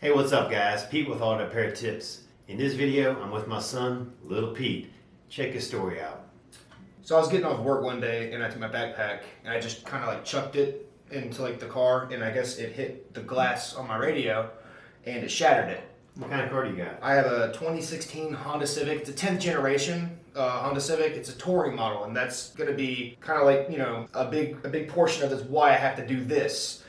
Hey, what's up guys? Pete with Auto Repair Tips. In this video, I'm with my son, Little Pete. Check his story out. So I was getting off work one day and I took my backpack and I just kind of like chucked it into like the car, and I guess it hit the glass on my radio and it shattered it. What kind of car do you got? I have a 2016 Honda Civic. It's a 10th generation Honda Civic. It's a touring model, and that's going to be kind of like, you know, a big portion of this why I have to do this.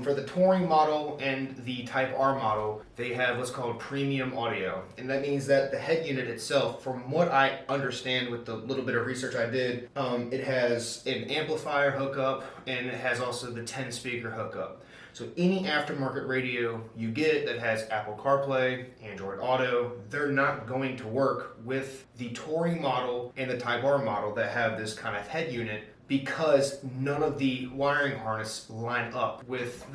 For the touring model and the Type R model, they have what's called premium audio. And that means that the head unit itself, from what I understand with the little bit of research I did, it has an amplifier hookup and it has also the 10 speaker hookup. So any aftermarket radio you get that has Apple CarPlay, Android Auto, they're not going to work with the touring model and the Type R model that have this kind of head unit, because none of the wiring harness line up with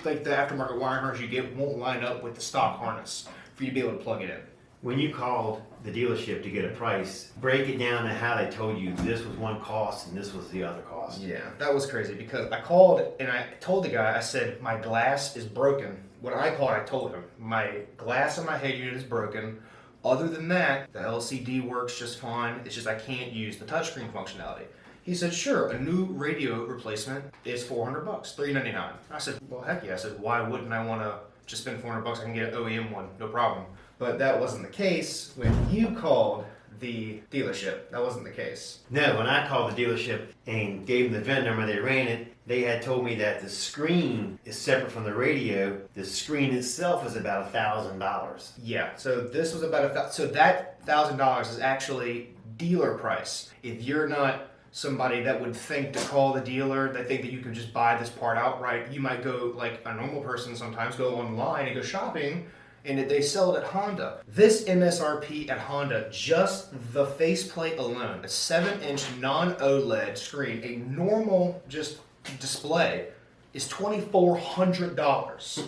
like the aftermarket wiring harness you get won't line up with the stock harness for you to be able to plug it in. When you called the dealership to get a price, break it down to how they told you this was one cost and this was the other cost. Yeah, that was crazy because I called and I told the guy, I said, my glass is broken. When I called, I told him, my glass on my head unit is broken. Other than that, the LCD works just fine. It's just I can't use the touchscreen functionality. He said, sure, a new radio replacement is $400, $399. I said, well, heck yeah. I said, why wouldn't I want to just spend $400? I can get an OEM one, no problem. But that wasn't the case when you called the dealership. That wasn't the case. No, when I called the dealership and gave them the VIN number, they ran it, they had told me that the screen is separate from the radio. The screen itself is about $1,000. Yeah, so this was about so that $1,000 is actually dealer price. If you're not somebody that would think to call the dealer, they think that you could just buy this part outright. You might go, like a normal person sometimes, go online and go shopping, and they sell it at Honda. This MSRP at Honda, just the faceplate alone, a 7-inch non-OLED screen, a normal just display, is $2,400.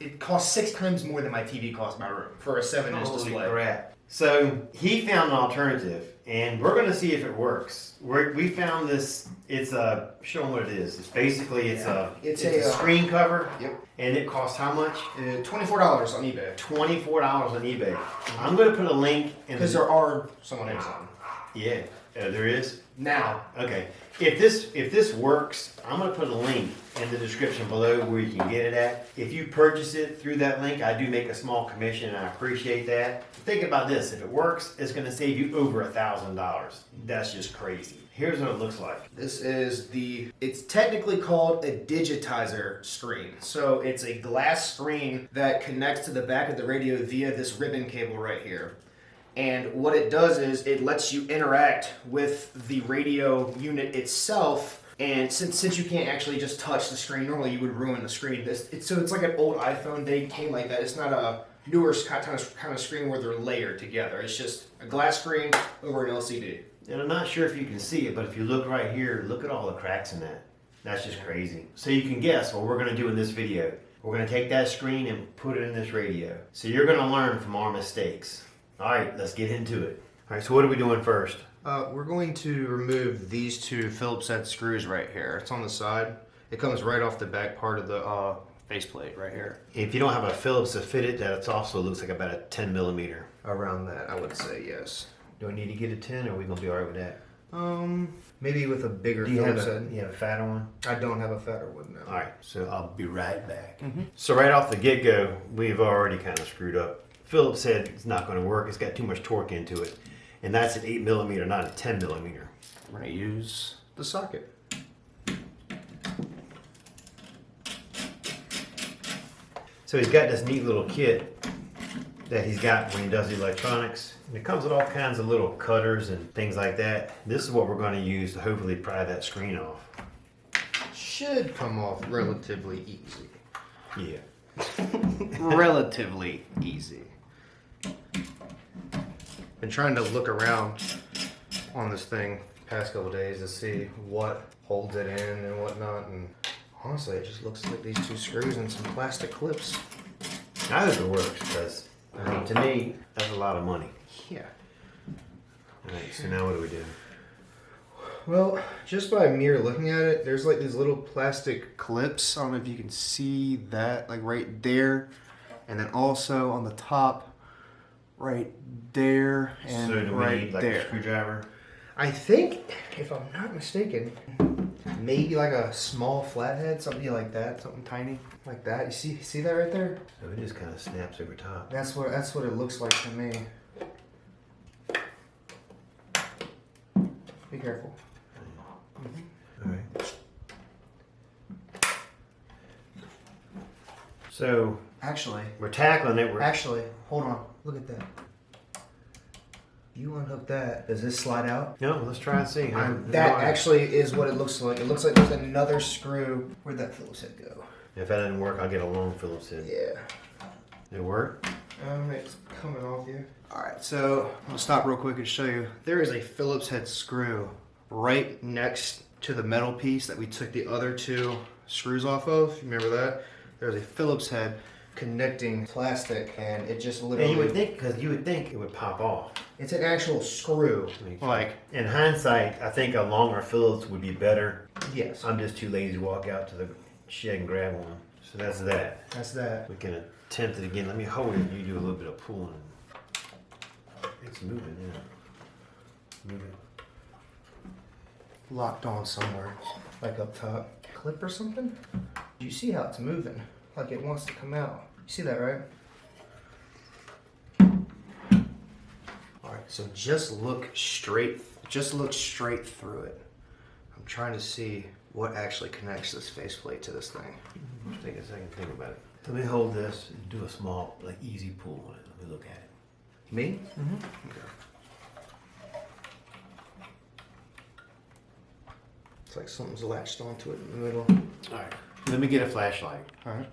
It costs 6 times more than my TV costs my room for a 7-inch display. Holy crap. So he found an alternative, and we're going to see if it works. We found this. It's a, show them what it is. It's basically it's a screen cover. Yep. And it costs how much? $24 on eBay. $24 on eBay. I'm going to put a link in Because there are some on Amazon. Yeah, there is. Now. Okay. If this works, I'm going to put a link in the description below where you can get it at. If you purchase it through that link, I do make a small commission, and I appreciate that. Think about this. If it works, it's going to save you over $1,000. That's just crazy. Here's what it looks like. This is it's technically called a Digitizer screen. So it's a glass screen that connects to the back of the radio via this ribbon cable right here. And what it does is it lets you interact with the radio unit itself. And since you can't actually just touch the screen, normally you would ruin the screen. So it's like an old iPhone. They came like that. It's not a newer kind of screen where they're layered together. It's just a glass screen over an LCD. And I'm not sure if you can see it, but if you look right here, look at all the cracks in that. That's just crazy. So you can guess what we're going to do in this video. We're going to take that screen and put it in this radio. So you're going to learn from our mistakes. All right, let's get into it. All right, so what are we doing first? We're going to remove these two Phillips head screws right here. It's on the side. It comes right off the back part of the faceplate right here. If you don't have a Phillips to fit it, that also looks like about a 10 millimeter. Around that, I would say, yes. Do I need to get a 10, or are we going to be all right with that? Maybe with a bigger Do you Phillips have head. You have a fatter one? I don't have a fatter one, no. All right, so I'll be right back. So right off the get-go, we've already kind of screwed up. Phillips head is not going to work. It's got too much torque into it. And that's an 8 millimeter, not a 10 millimeter. We're going to use the socket. So he's got this neat little kit that he's got when he does the electronics. And it comes with all kinds of little cutters and things like that. This is what we're going to use to hopefully pry that screen off. Should come off relatively easy. Yeah. Relatively easy. Been trying to look around on this thing the past couple days to see what holds it in and whatnot, and honestly it just looks like these two screws and some plastic clips. I hope it works, because I mean, to me, that's a lot of money. Yeah. All right, so now what do we do? Well, just by mere looking at it, there's like these little plastic clips. I don't know if you can see that, like right there. and then also on the top, right there, and So do we right need like there. a screwdriver? I think, if I'm not mistaken, maybe like a small flathead, something like that, something tiny like that. You see that right there? So it just kind of snaps over top. That's what it looks like to me. Be careful. All right. So Actually, we're tackling it. hold on. Look at that. You unhook that. Does this slide out? No, let's try and see. That actually is what it looks like. It looks like there's another screw. Where'd that Phillips head go? If that doesn't work, I'll get a long Phillips head. Yeah. It work? It's coming off here. Alright, so I'll stop real quick and show you. There is a Phillips head screw right next to the metal piece that we took the other two screws off of. You remember that? There's a Phillips head connecting plastic, and it just literally... And you would think it would pop off. It's an actual screw. Like, in hindsight, I think a longer Phillips would be better. yes. I'm just too lazy to walk out to the shed and grab one. So that's that. That's that. We can attempt it again. Let me hold it. You do a little bit of pulling. It's moving, yeah. Moving. Locked on somewhere, like up top. Clip or something? You see how it's moving? Like it wants to come out. You see that, right? Alright, so just look straight through it. I'm trying to see what actually connects this faceplate to this thing. Take a second to think about it. Let me hold this and do a small, like easy pull on it. Let me look at it. Me? Mm-hmm. Okay. It's like something's latched onto it in the middle. Alright. Let me get a flashlight. Alright.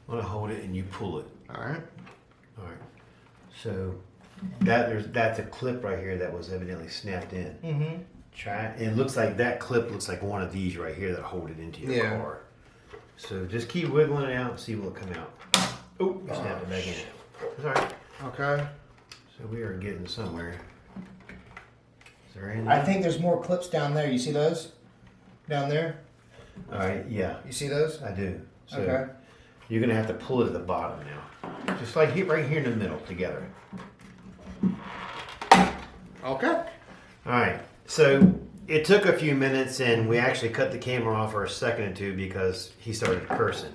I'm gonna hold it and you pull it. Alright. Alright. So that's a clip right here that was evidently snapped in. Mm-hmm. Try it. It looks like that clip looks like one of these right here that hold it into your car. So just keep wiggling it out and see what will come out. Oh, you snapped it back in. It's alright. Okay. So we are getting somewhere. Is there any? I think there's more clips down there. You see those? Down there? Alright, yeah. You see those? I do. So Okay. you're gonna have to pull it at the bottom now. Just like right here in the middle together. Okay. Alright. So it took a few minutes and we actually cut the camera off for a second or two because he started cursing.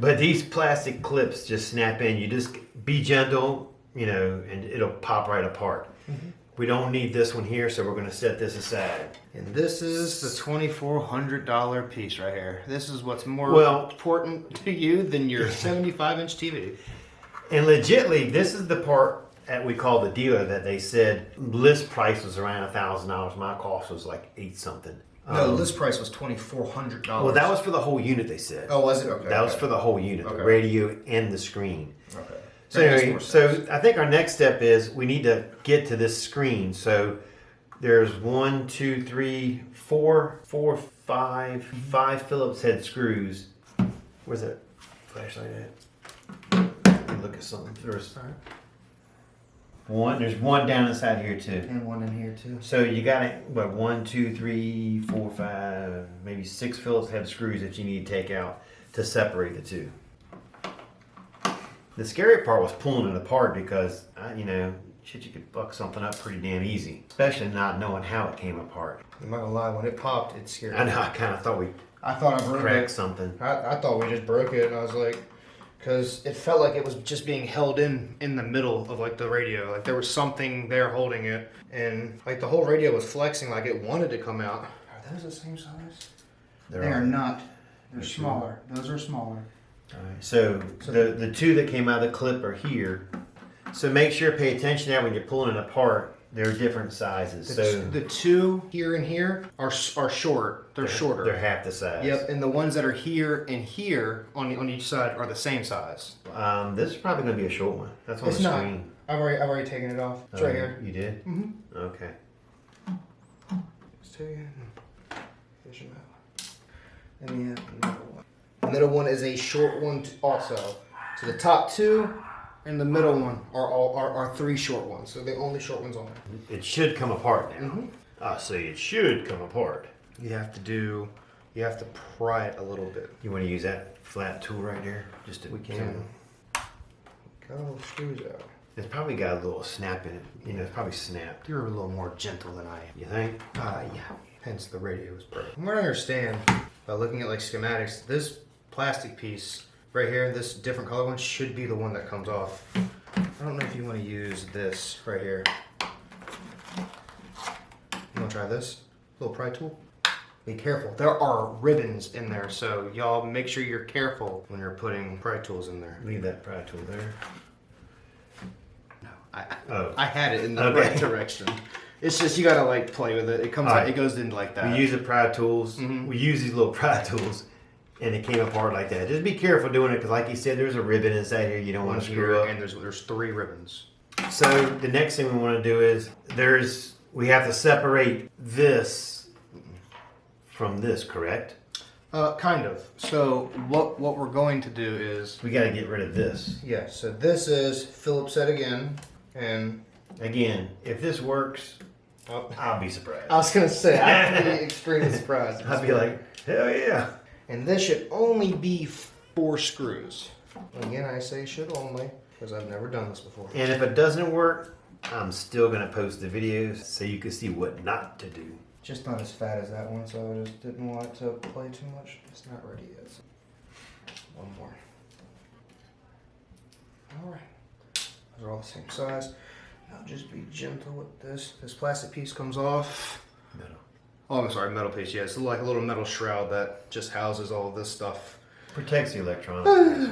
But these plastic clips just snap in. You just be gentle, you know, and it'll pop right apart. Mm-hmm. We don't need this one here, so we're going to set this aside. And this is the $2,400 piece right here. This is what's more important to you than your 75-inch TV. And legitly, this is the part that we call the dealer that they said list price was around $1,000. My cost was like $8 something. No, the list price was $2,400. Well, that was for the whole unit, they said. Oh, was it? Okay. That was for the whole unit, the radio and the screen. Okay. So anyway, so I think our next step is we need to get to this screen. So there's 1, 2, 3, 4, 5 Phillips head screws. Where's that flashlight at? Let me look at something first. There's one down inside here too. And one in here too. So you got it, what, 1, 2, 3, 4, 5, maybe 6 Phillips head screws that you need to take out to separate the two. The scary part was pulling it apart because, you know, shit, you could fuck something up pretty damn easy, especially not knowing how it came apart. I'm not gonna lie, when it popped, it scared me. I know, I kind of thought we I broke cracked it. something. I thought we just broke it, and I was like, because it felt like it was just being held in the middle of like the radio. Like there was something there holding it, and like the whole radio was flexing like it wanted to come out. Are those the same size? They are not. They're smaller. Those are smaller. All right, so the two that came out of the clip are here. So make sure, pay attention to that when you're pulling it apart. They're different sizes. The two here and here are short. They're shorter. They're half the size. Yep, and the ones that are here and here on each side are the same size. This is probably going to be a short one. That's on It's the not. screen. I've already taken it off. It's right here. You did? Mm-hmm. Okay. Let's take it. Fish them out. And we have the middle one. The middle one is a short one also. So the top two and the middle one are 3 short ones. So the only short ones on there. It should come apart now. Mm-hmm. I see. It should come apart. You have to pry it a little bit. You want to use that flat tool right there? Just to, We can. Got all the screws out. It's probably got a little snap in it. You know, it's probably snapped. You're a little more gentle than I am. You think? Yeah. Hence the radio was broken. From what I understand, by looking at like schematics, this plastic piece right here, this different color one, should be the one that comes off. I don't know if you want to use this right here. You want to try this? Little pry tool? Be careful. There are ribbons in there, so y'all make sure you're careful when you're putting pry tools in there. Leave that pry tool there. No, I had it in the right direction. It's just you gotta like play with it. It comes out, it goes in like that. We use the pry tools. We use these little pry tools, and it came apart like that. Just be careful doing it, because like you said, there's a ribbon inside here. You don't want to screw up. And there's 3 ribbons. So the next thing we want to do is we have to separate this from this, correct? Kind of. So what we're going to do is We got to get rid of this. yeah. So this is Phillips set again, and Again, if this works, I'll be surprised. I was gonna say I'd be extremely surprised. I'll be like, hell yeah. And this should only be 4 screws. Again, I say should only because I've never done this before. And if it doesn't work, I'm still going to post the videos so you can see what not to do. Just not as fat as that one, so I just didn't want to play too much. It's not ready yet. So. One more. Alright. Those are all the same size. Now just be gentle with this. This plastic piece comes off. Metal. Oh, I'm sorry, metal piece. Yeah, it's like a little metal shroud that just houses all of this stuff. Protects the electronics.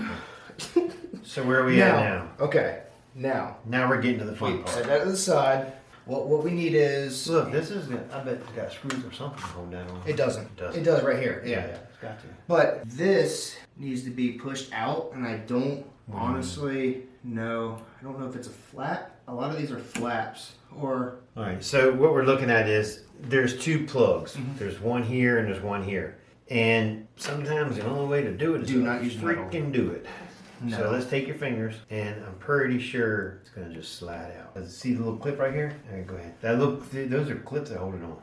So where are we at now? Okay, now. Now we're getting to the fun Set part. that to the side. What we need is... Look, this is, I bet it's got screws or something to hold that on. It doesn't. It doesn't. It does right here. Yeah. It's got to. But this needs to be pushed out, and I don't honestly know. I don't know if it's a flat. A lot of these are flaps, or... All right, so what we're looking at is there's 2 plugs. There's one here and there's one here. And sometimes the only way to do it is Do not use metal. freaking do it. No. So let's take your fingers, and I'm pretty sure it's gonna just slide out. See the little clip right here? All right, go ahead. Those are clips that hold it on.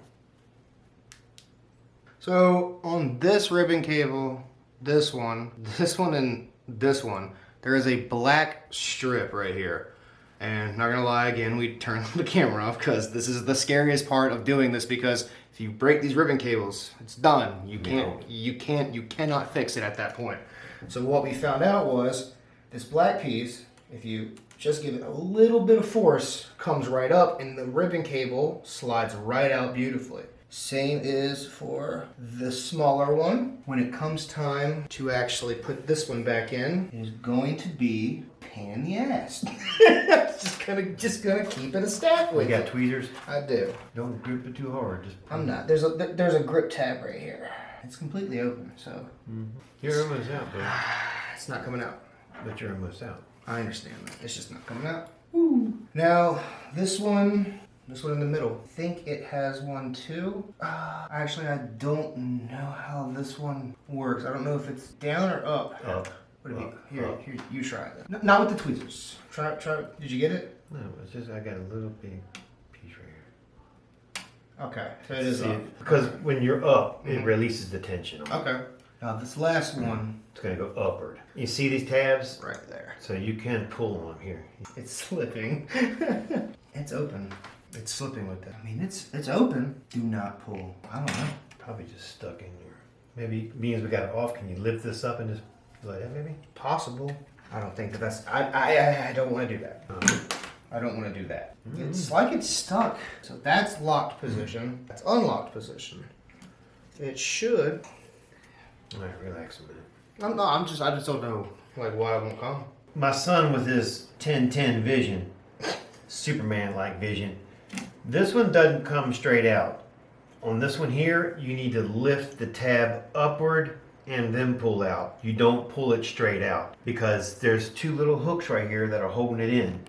So on this ribbon cable, this one, and this one, there is a black strip right here. And not gonna lie, again, we turned the camera off because this is the scariest part of doing this, because if you break these ribbon cables, it's done. You cannot fix it at that point. So what we found out was this black piece, if you just give it a little bit of force, comes right up and the ribbon cable slides right out beautifully. Same is for the smaller one. When it comes time to actually put this one back in, it is going to be a pain in the ass. just gonna keep it a stack with You you. got tweezers? I do. Don't grip it too hard. Just I'm not. There's a grip tab right here. It's completely open, so You're almost out, bro. it's not coming out. But you're almost out. I understand that. It's just not coming out. Ooh. Now, this one in the middle. I think it has one too. Actually, I don't know how this one works. I don't know if it's down or up. Up. What do Up. Here, Up. here, you try it. No, not with the tweezers. Try. Did you get it? No, it's just I got a little big piece right here. Okay, so it is See, up. because when you're up, it releases the tension. Okay. Now this last one, It's going to go upward. You see these tabs? right there. So you can pull on them here. It's slipping. It's open. It's slipping with that. I mean, it's open. Do not pull. I don't know. Probably just stuck in there. Maybe means we got it off. Can you lift this up and just like that maybe? Possible. I don't think that's. I don't want to do that. I don't want to do that. It's like it's stuck. So that's locked position. That's unlocked position. It should. All right, relax a minute. I just don't know like why it won't come. My son with his 10-10 vision, Superman-like vision, this one doesn't come straight out. On this one here, you need to lift the tab upward and then pull out. You don't pull it straight out because there's 2 little hooks right here that are holding it in.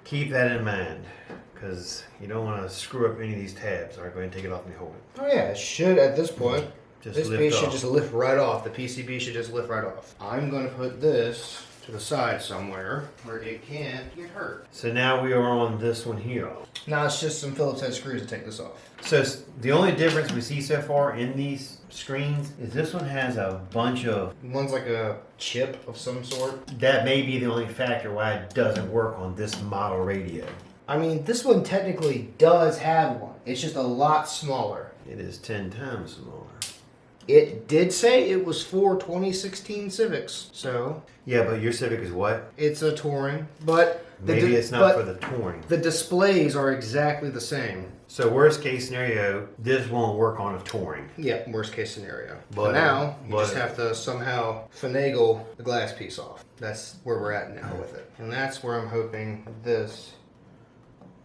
Keep that in mind because you don't want to screw up any of these tabs. All right, go ahead and take it off and hold it. Oh yeah, it should at this point. Just This lift piece off. should just lift right off. The PCB should just lift right off. I'm going to put this to the side somewhere where it can't get hurt. So now we are on this one here. Now it's just some Phillips head screws to take this off. So the only difference we see so far in these screens is this one has a bunch of, One's like a chip of some sort. that may be the only factor why it doesn't work on this model radio. I mean, this one technically does have one. It's just a lot smaller. It is 10 times smaller. It did say it was for 2016 Civics, so Yeah, but your Civic is what? it's a touring. But Maybe it's not for the touring. The displays are exactly the same. So worst case scenario, this won't work on a touring. Yeah, worst case scenario. But- But now you but- just have to somehow finagle the glass piece off. That's where we're at now with it, and that's where I'm hoping this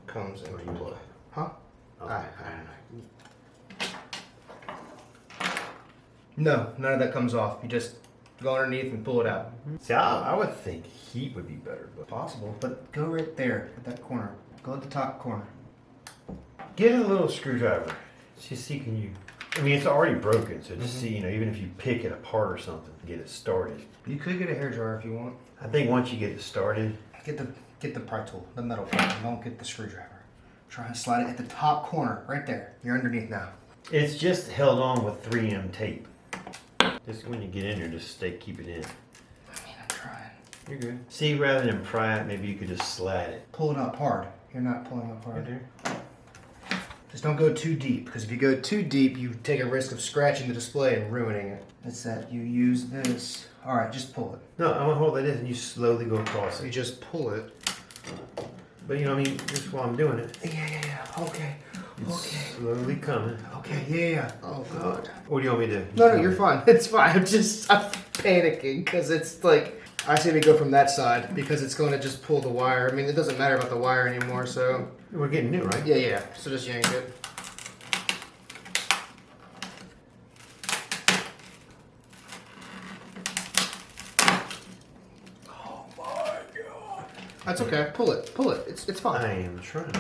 comes into play. Huh? Okay. I don't know. No, none of that comes off. You just go underneath and pull it out. See, I would think heat would be better, but Possible, but go right there at that corner. Go at the top corner. get a little screwdriver. Just see, can you? I mean, it's already broken, so just see, even if you pick it apart or something, get it started. You could get a hairdryer if you want. I think once you get it started, Get the pry tool, the metal part. Don't get the screwdriver. Try and slide it at the top corner, right there. You're underneath now. it's just held on with 3M tape. Just when you get in there, just keep it in. I mean, I'm trying. You're good. See, rather than pry it, maybe you could just slide it. Pull it up hard. You're not pulling up hard. Right there. Just don't go too deep, because if you go too deep, you take a risk of scratching the display and ruining it. It's that you use this. All right, just pull it. No, I'm gonna hold it in and you slowly go across You it. just pull it. But you know, I mean, just while I'm doing it, Yeah. Okay. it's slowly coming. Okay. Yeah. Oh God. What do you want me to do? No, you're fine. It's fine. I'm panicking because it's like I say we go from that side because it's going to just pull the wire. I mean, it doesn't matter about the wire anymore. So We're getting new, right? yeah. So just yank it. Oh my God. That's okay. Pull it. It's fine. I am trying.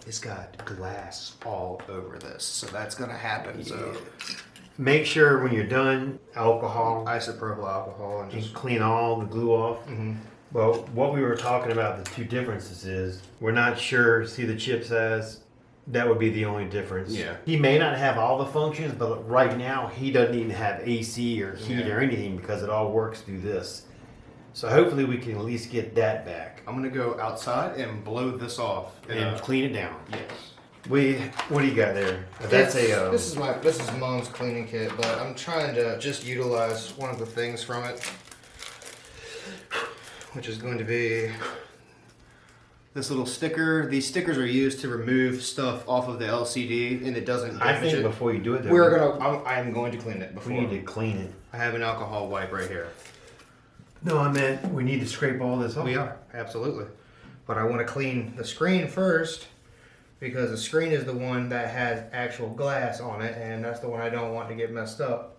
It's got glass all over this, so that's gonna happen. So Make sure when you're done, alcohol, isopropyl alcohol and and just clean all the glue off. Mhm. Well, what we were talking about, the two differences is we're not sure, see the chip size, that would be the only difference. Yeah. He may not have all the functions, but right now he doesn't even have AC or heat Yeah. or anything because it all works through this. So hopefully we can at least get that back I'm gonna go outside and blow this off. and clean it down. Yes. What do you got there? That's This is mom's cleaning kit, but I'm trying to just utilize one of the things from it, which is going to be this little sticker. These stickers are used to remove stuff off of the LCD, and it doesn't I damage think it. before you do it, though, I am going to clean it before. we need to clean it. I have an alcohol wipe right here. No, I meant we need to scrape all this off. We are, absolutely. But I want to clean the screen first because the screen is the one that has actual glass on it, and that's the one I don't want to get messed up.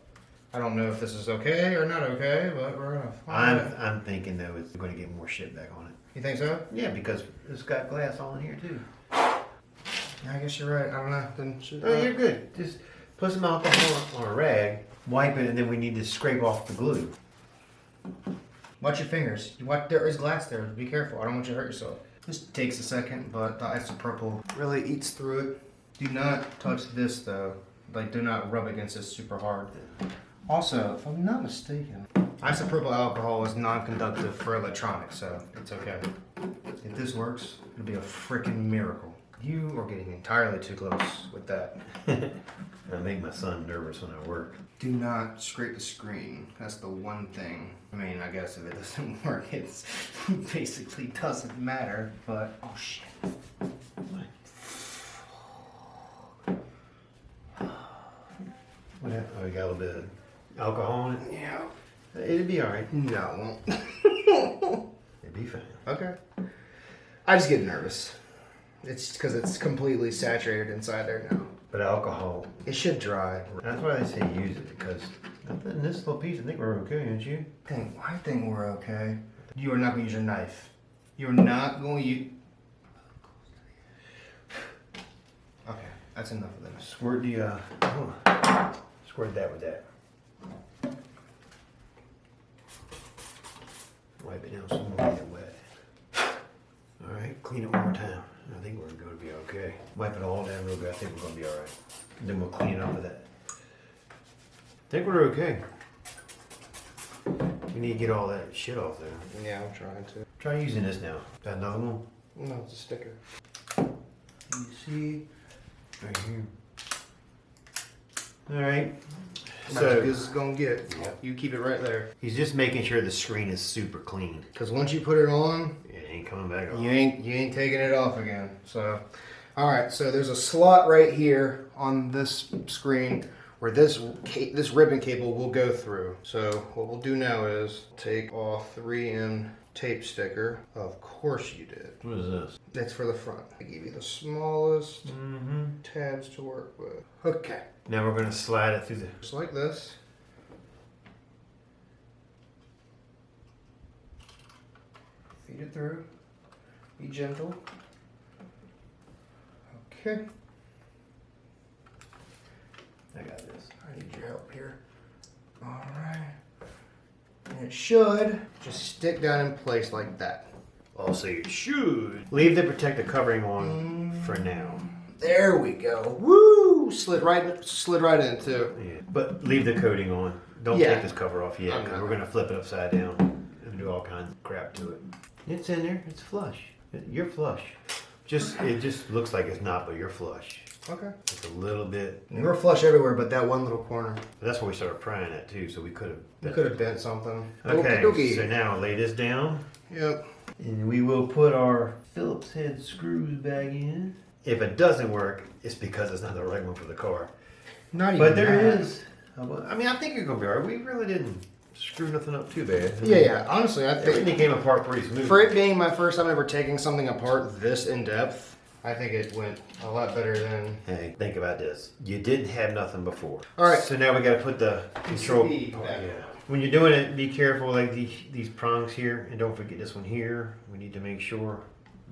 I don't know if this is okay or not okay, but we're gonna find it. I'm thinking though it's going to get more shit back on it. You think so? Yeah, because it's got glass all in here too. Yeah, I guess you're right. I don't know. Then Oh, you're good. Just put some alcohol on a rag, wipe it, and then we need to scrape off the glue. watch your fingers. There is glass there. Be careful. I don't want you to hurt yourself. This takes a second, but the isopropyl really eats through it. Do not touch this though. Like, do not rub against it super hard. Also, if I'm not mistaken, isopropyl alcohol is non-conductive for electronics, so it's okay. If this works, it'll be a freaking miracle. You are getting entirely too close with that. I make my son nervous when I work. Do not scrape the screen. That's the one thing. I mean, I guess if it doesn't work, it basically doesn't matter, but... Oh, shit. What happened? Oh, you got a little bit of alcohol in it? Yeah. It'd be alright. No, it won't. It'd be fine. Okay. I just get nervous. It's because it's completely saturated inside there now. But alcohol, It should dry. that's why they say use it, because in this little piece, I think we're okay, aren't you? I think we're okay. You are not going to use your knife. You're not going to use... That's enough of this. Squirt the, squirt that with that. Wipe it down some more, get it wet. All right, clean it one more time. I think we're gonna be okay. Wipe it all down real good. I think we're gonna be all right. Then we'll clean it up with that. I think we're okay. We need to get all that shit off there. Yeah, I'm trying to. Try using this now. Got another one? No, it's a sticker. You see? Right here. All right. So So this is gonna get. Yep. You keep it right there. he's just making sure the screen is super clean. Because once you put it on, It ain't coming back off. you ain't taking it off again. So, all right. So there's a slot right here on this screen where this ribbon cable will go through. So what we'll do now is take off 3M tape sticker. Of course you did. What is this? That's for the front. I give you the smallest Mm-hmm. tabs to work with. Okay. Now we're gonna slide it through the. Just like this. Feed it through. Be gentle. Okay. I got this. I need your help here. Alright. And it should just stick down in place like that. Also, you should leave the protective covering on for now. There we go. Woo! Slid right into. Yeah, but leave the coating on. Don't Yeah. take this cover off yet, because we're gonna flip it upside down and do all kinds of crap to it. It's in there. It's flush. You're flush. It just looks like it's not, but you're flush. Okay. It's a little bit. We were flush everywhere but that one little corner. That's where we started prying at too, so we could We have. could have bent something. Okay, Okey-dokey. so now lay this down, Yep. and we will put our Phillips head screws back in. If it doesn't work, it's because it's not the right one for the car. Not even But there that. is. I mean, I think you're gonna be alright. We really didn't screw nothing up too bad. Yeah. Honestly, I think Everything came apart pretty smooth. for it being my first time ever taking something apart this in depth, I think it went a lot better than. Hey, think about this. You didn't have nothing before. All right. So now we got to put the control PCB part. back. Yeah. When you're doing it, be careful like these prongs here, and don't forget this one here. We need to make sure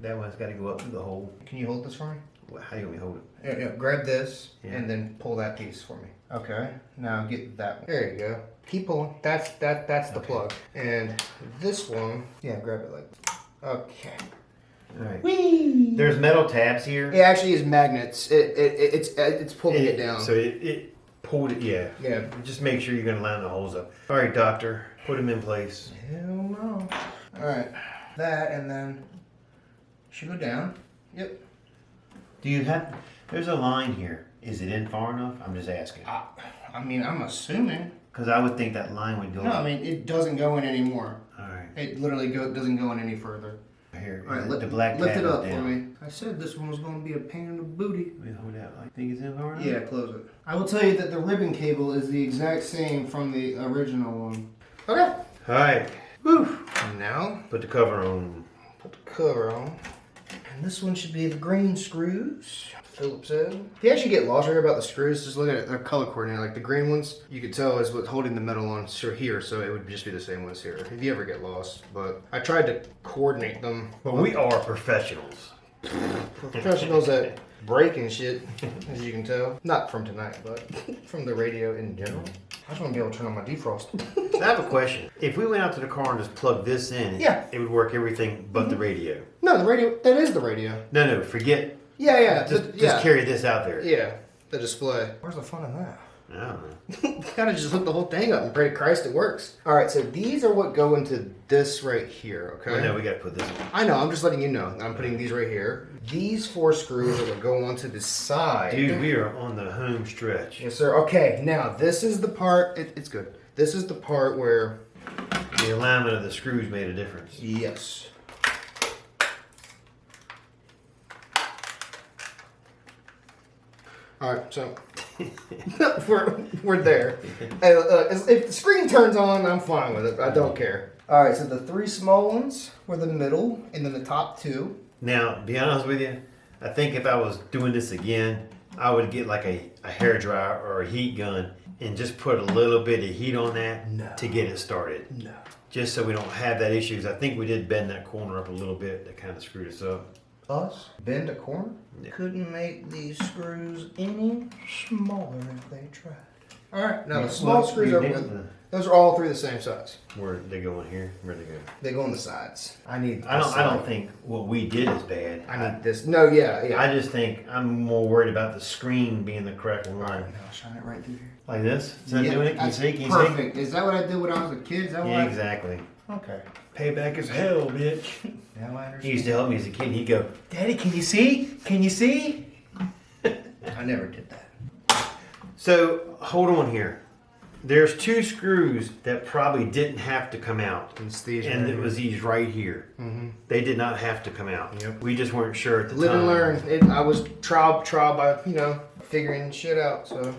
that one's got to go up through the hole. Can you hold this for me? How do you want me to hold it? Yeah. Grab this Yeah. and then pull that piece for me. Okay. Now get that one. There you go. Keep pulling. That's the Okay. plug. And this one. Yeah. Grab it like. Okay. All right. Whee! There's metal tabs here. It actually is magnets. It's pulling it down. So it pulled it. Yeah. Yeah. Just make sure you're gonna line the holes up. All right, doctor. Put them in place. Hell no. All right. That and then should go down. Yep. Do you have? There's a line here. Is it in far enough? I'm just asking. I mean, I'm assuming. Because I would think that line would go. No, I mean it doesn't go in anymore. All right. It literally doesn't go in any further. Here, All right, the black lift tab it is up for down. me. I said this one was going to be a pain in the booty. Let me hold that. I think it's in far enough. Yeah, close it. I will tell you that the ribbon cable is the exact same from the original one. Okay. All right. Whew. And now Put the cover on. put the cover on. And this one should be the green screws. Phillips head. If you actually get lost right here about the screws, just look at it. They're color coordinated. Like the green ones, you could tell is what's holding the metal on here, so it would just be the same ones here. If you ever get lost, but I tried to coordinate them. Well, we are professionals. Professionals at breaking shit, as you can tell. Not from tonight, but from the radio in general. I just want to be able to turn on my defrost. I have a question. If we went out to the car and just plugged this in, Yeah. it would work everything but the radio. No, the radio. That is the radio. No, forget. Yeah. Just carry this out there. Yeah, the display. Where's the fun in that? I don't know. You gotta just hook the whole thing up and pray to Christ it works. All right, so these are what go into this right here, okay? Well, no, we got to put this in. I know, I'm just letting you know. I'm putting these right here. These 4 screws are what go onto the side. Dude, we are on the home stretch. Yes, sir. Okay, now this is the part, it's good. This is the part where, The alignment of the screws made a difference. yes. All right, so we're there. If the screen turns on, I'm fine with it. I don't care. All right, so the 3 small ones were the middle, and then the top 2. Now, to be honest with you, I think if I was doing this again, I would get like a hair dryer or a heat gun and just put a little bit of heat on that to get it started. No. Just so we don't have that issue. 'Cause I think we did bend that corner up a little bit that kind of screwed us up. Us? Bend a corner? Yeah. Couldn't make these screws any smaller if they tried. Alright, now the Yeah, small well, screws you over did with. the- Those are all three the same size. Where they go in here? Where they go? They go on the sides. I need. I don't think what we did is bad. I need this. No, yeah. I just think I'm more worried about the screen being the correct one. Alright, now I'll shine it right through here. Like this? Is that doing it? Can you see? Can you Perfect. Is that what I did when I was a kid? Is that see? what Yeah, exactly. Okay. Payback is hell, bitch. Now I understand. He used to help me as a kid. He'd go, Daddy, can you see? Can you see? I never did that. So, hold on here. There's two screws that probably didn't have to come out. It's these And right it here. was these right here. Mm-hmm. They did not have to come out. Yep. We just weren't sure at the Live time. and learn. I was trial by, figuring shit out, so.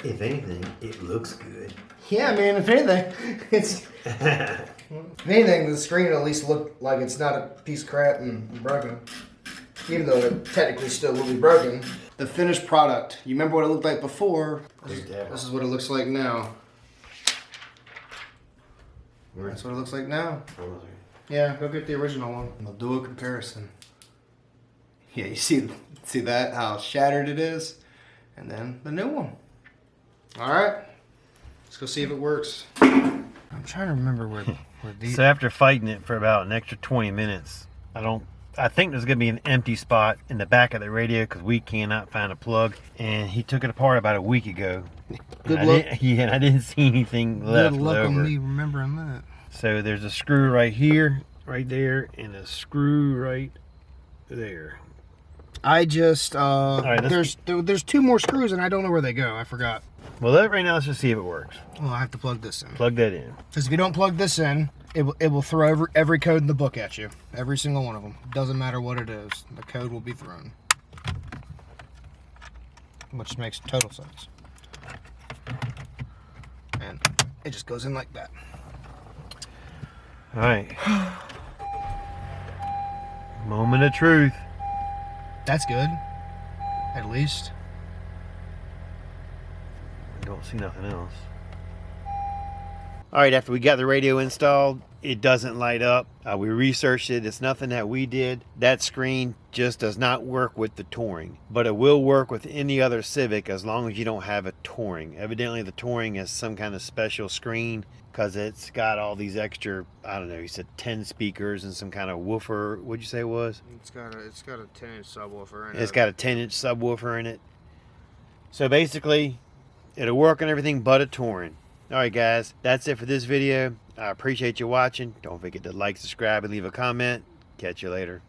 If anything, it looks good. Yeah, man, if anything, it's. If anything, the screen at least looked like it's not a piece of crap and broken. Even though it technically still will be broken. The finished product. You remember what it looked like before? This is what it looks like now. That's what it looks like now. Yeah, go get the original one. We'll do a comparison. Yeah, you see that? How shattered it is? And then the new one. Alright. Let's go see if it works. I'm trying to remember where these... So after fighting it for about an extra 20 minutes, I think there's going to be an empty spot in the back of the radio because we cannot find a plug. And he took it apart about a week ago. Good luck. I didn't see anything left Good luck over. on me remembering that. So there's a screw right here, right there, and a screw right there. I just right, there's two more screws and I don't know where they go. I forgot. Well, right now, let's just see if it works. Well, I have to plug this in. Plug that in. Because if you don't plug this in, it will throw every code in the book at you. Every single one of them. Doesn't matter what it is. The code will be thrown. Which makes total sense. And it just goes in like that. All right. Moment of truth. That's good. At least. Don't see nothing else. All right, after we got the radio installed, it doesn't light up. We researched it. It's nothing that we did. That screen just does not work with the Touring, but it will work with any other Civic as long as you don't have a Touring. Evidently, the Touring is some kind of special screen because it's got all these extra, I don't know, he said 10 speakers and some kind of woofer. What'd you say it was? It's got a 10-inch subwoofer in it. It's got a 10-inch subwoofer in it. So basically, it'll work on everything but a Touring. Alright guys, that's it for this video. I appreciate you watching. Don't forget to like, subscribe, and leave a comment. Catch you later.